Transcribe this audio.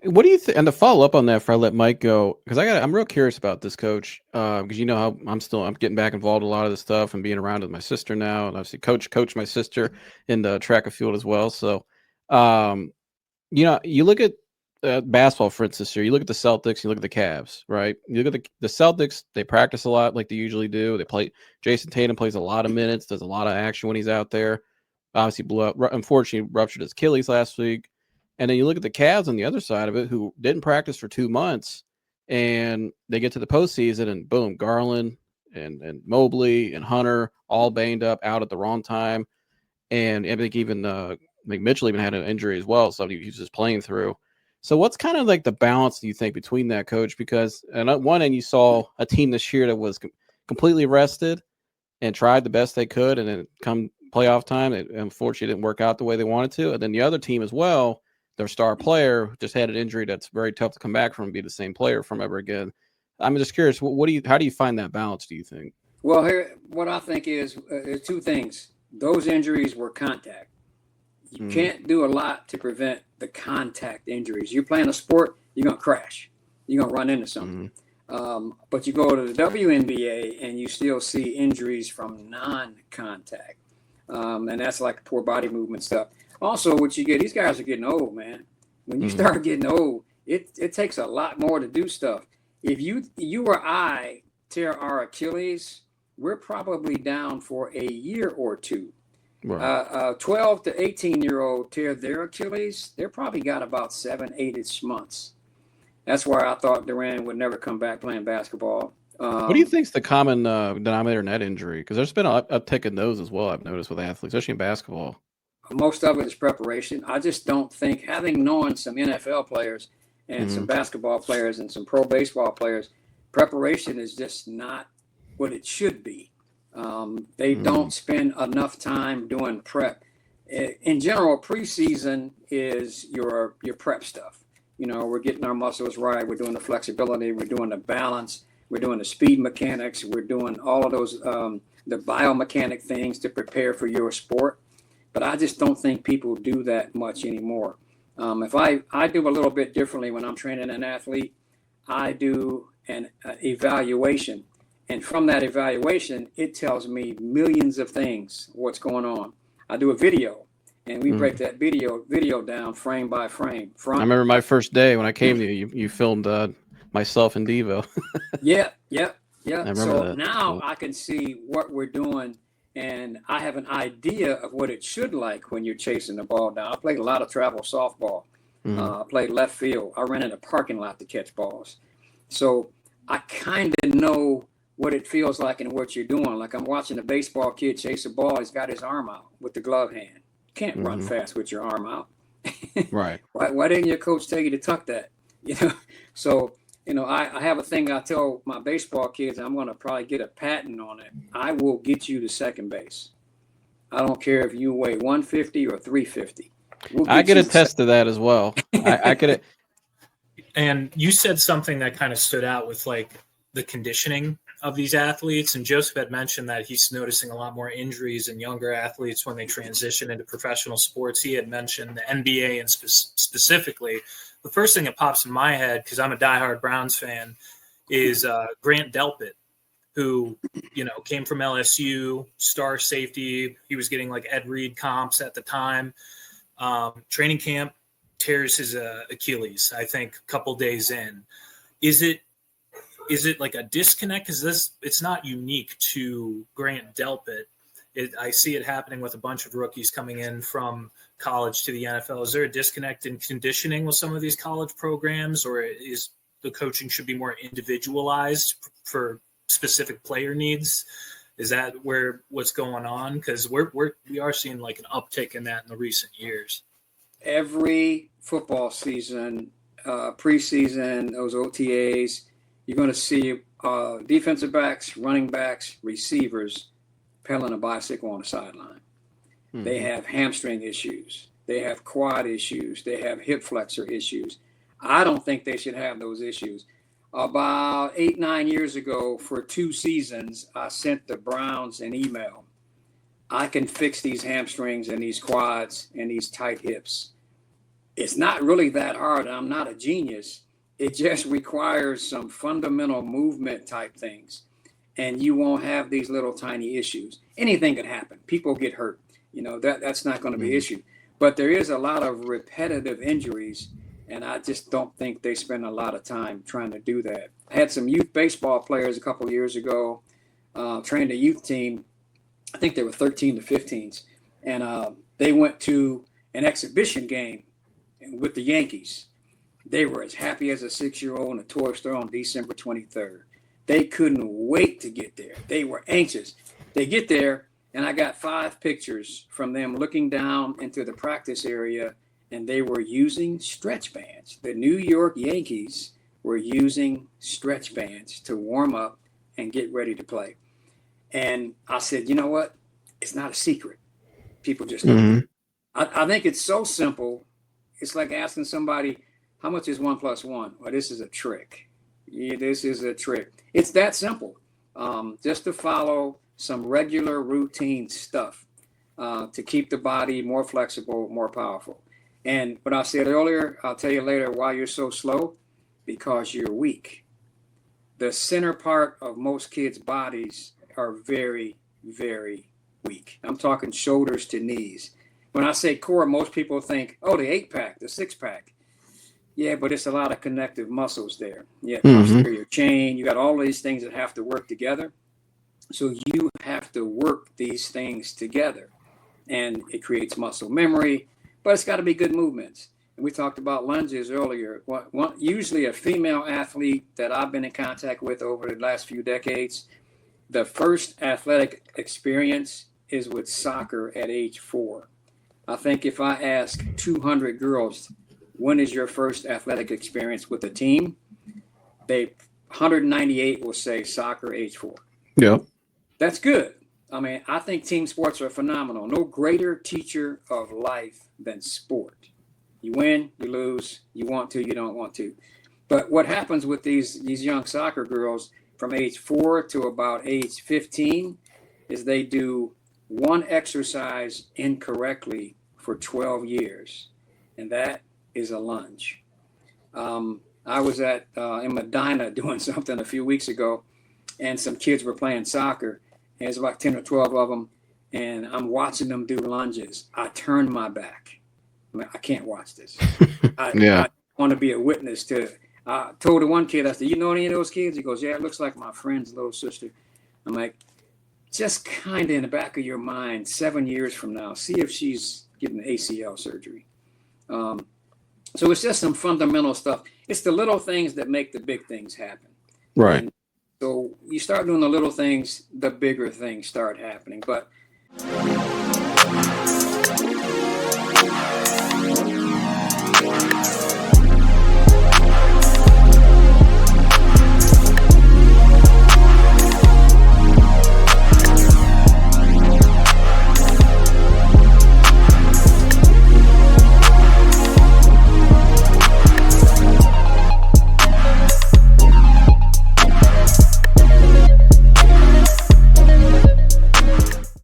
What do you think? And to follow up on that, before I let Mike go, because I'm real curious about this, Coach. Because you know how I'm getting back involved in a lot of this stuff and being around with my sister now, and obviously coach my sister in the track and field as well. So, um, you look at basketball, for instance. Here, you look at the Celtics, you look at the Cavs, right? You look at the Celtics; they practice a lot, like they usually do. They play. Jason Tatum plays a lot of minutes, does a lot of action when he's out there. Obviously, unfortunately, ruptured his Achilles last week. And then you look at the Cavs on the other side of it, who didn't practice for 2 months, and they get to the postseason, and boom, Garland and Mobley and Hunter all banged up, out at the wrong time, and I think even Mitchell even had an injury as well, so he was just playing through. So what's kind of like the balance, do you think, between that, Coach? Because on one end you saw a team this year that was completely rested and tried the best they could, and then come playoff time, it unfortunately didn't work out the way they wanted to. And then the other team as well, their star player just had an injury that's very tough to come back from and be the same player from ever again. I'm just curious, how do you find that balance, do you think? Well, here, what I think is two things. Those injuries were contact. You Mm, can't do a lot to prevent the contact injuries. You're playing a sport, you're going to crash. You're going to run into something. mm, But you go to the WNBA and you still see injuries from non-contact. And that's like poor body movement stuff. Also, what you get, these guys are getting old, man. When you mm, start getting old, it takes a lot more to do stuff. If you or I tear our Achilles, we're probably down for a year or two. right. 12 to 18-year-old tear their Achilles, they're probably got about 7, 8-ish months. That's why I thought Durant would never come back playing basketball. What do you think is the common denominator in that injury? Because there's been a uptick in those as well, I've noticed, with athletes, especially in basketball. Most of it is preparation. I just don't think, having known some NFL players and some Mm, basketball players and some pro baseball players, preparation is just not what it should be. They mm, don't spend enough time doing prep. In general, preseason is your prep stuff. We're getting our muscles right. We're doing the flexibility. We're doing the balance. We're doing the speed mechanics. We're doing all of those the biomechanic things to prepare for your sport. But I just don't think people do that much anymore. If I do a little bit differently when I'm training an athlete, I do an evaluation. And from that evaluation, it tells me millions of things, what's going on. I do a video, and we break mm. that video down frame by frame, I front. remember my first day when I came to you. You filmed myself in Devo. Yeah, yeah, yeah. I remember So that. now Yeah. I can see what we're doing, and I have an idea of what it should like when you're chasing the ball down. I played a lot of travel softball. Mm, I played left field. I ran in a parking lot to catch balls. So I kind of know what it feels like and what you're doing. Like I'm watching a baseball kid chase a ball. He's got his arm out with the glove hand. Can't run mm-hmm. fast with your arm out. Right. Why didn't your coach tell you to tuck that? You know, so I have a thing I tell my baseball kids. I'm going to probably get a patent on it. I will get you to second base. I don't care if you weigh 150 or 350. We'll I get could you to attest to that as well. I could. And you said something that kind of stood out with like the conditioning of these athletes. And Joseph had mentioned that he's noticing a lot more injuries in younger athletes when they transition into professional sports. He had mentioned the NBA and specifically. The first thing that pops in my head, because I'm a diehard Browns fan, is Grant Delpit, who came from LSU, star safety. He was getting like Ed Reed comps at the time. Training camp, tears his Achilles, I think, a couple days in. Is it like a disconnect? Because it's not unique to Grant Delpit. I see it happening with a bunch of rookies coming in from college to the NFL. Is there a disconnect in conditioning with some of these college programs, or is the coaching should be more individualized for specific player needs? Is that what's going on? Because we are seeing like an uptick in that in the recent years. Every football season, preseason, those OTAs, you're going to see defensive backs, running backs, receivers pedaling a bicycle on the sideline. They Mm-hmm. have hamstring issues. They have quad issues. They have hip flexor issues. I don't think they should have those issues. About 8, 9 years ago, for 2 seasons, I sent the Browns an email. I can fix these hamstrings and these quads and these tight hips. it's not really that hard. I'm not a genius. It just requires some fundamental movement type things. And you won't have these little tiny issues. Anything can happen. People get hurt. That's not going to be an issue. But there is a lot of repetitive injuries, and I just don't think they spend a lot of time trying to do that. I had some youth baseball players a couple of years ago, trained a youth team. I think they were 13 to 15s, and they went to an exhibition game with the Yankees. They were as happy as a 6-year-old in a toy store on December 23rd. They couldn't wait to get there. They were anxious. They get there, and I got 5 pictures from them looking down into the practice area, and they were using stretch bands. The New York Yankees were using stretch bands to warm up and get ready to play. And I said, you know what? It's not a secret. People just don't. I think it's so simple. It's like asking somebody, how much is 1 + 1? Well, this is a trick. Yeah, this is a trick. It's that simple. Just to follow some regular routine stuff to keep the body more flexible, more powerful. And what I said earlier, I'll tell you later why you're so slow, because you're weak. The center part of most kids' bodies are very, very weak. I'm talking shoulders to knees. When I say core, most people think, oh, the 8-pack, the 6-pack. Yeah, but it's a lot of connective muscles there. Yeah, posterior chain. You got all these things that have to work together. So you have to work these things together, and it creates muscle memory, but it's got to be good movements. And we talked about lunges earlier. Usually a female athlete that I've been in contact with over the last few decades, the first athletic experience is with soccer at age 4. I think if I ask 200 girls, when is your first athletic experience with a team? 198 will say soccer age 4. Yeah. That's good. I mean, I think team sports are phenomenal. No greater teacher of life than sport. You win, you lose, you want to, you don't want to. But what happens with these young soccer girls from age 4 to about age 15 is they do one exercise incorrectly for 12 years, and that is a lunge. I was in Medina doing something a few weeks ago, and some kids were playing soccer. And there's about 10 or 12 of them, and I'm watching them do lunges. I turned my back. I can't watch this. I want to be a witness to it. I told the one kid, I said, you know any of those kids? He goes, yeah, it looks like my friend's little sister. I'm like, just kind of in the back of your mind, 7 years from now, see if she's getting ACL surgery. So it's just some fundamental stuff. It's the little things that make the big things happen. Right. And so you start doing the little things, the bigger things start happening. But